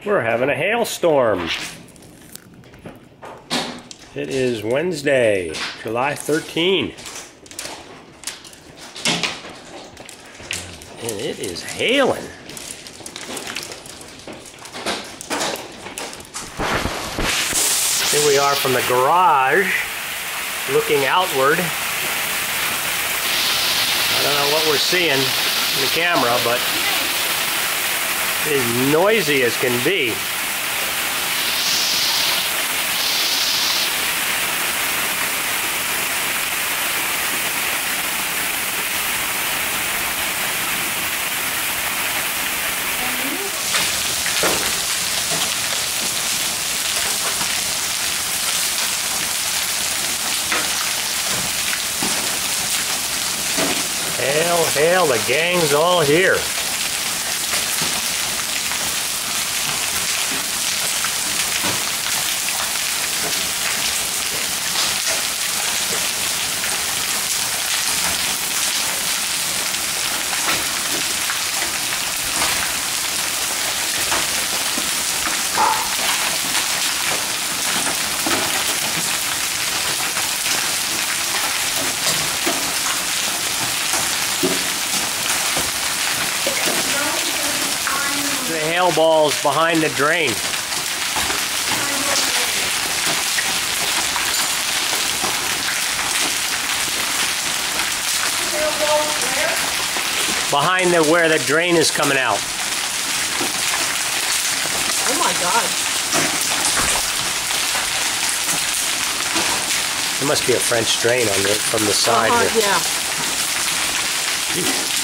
We're having a hailstorm. It is Wednesday, July 13. And it is hailing. Here we are from the garage, looking outward. I don't know what we're seeing in the camera, but it is noisy as can be. Hail, hail, the gang's all here. The hail balls behind the drain. Behind where the drain is coming out. Oh my God. There must be a French drain on it from the side here. Yeah. Jeez.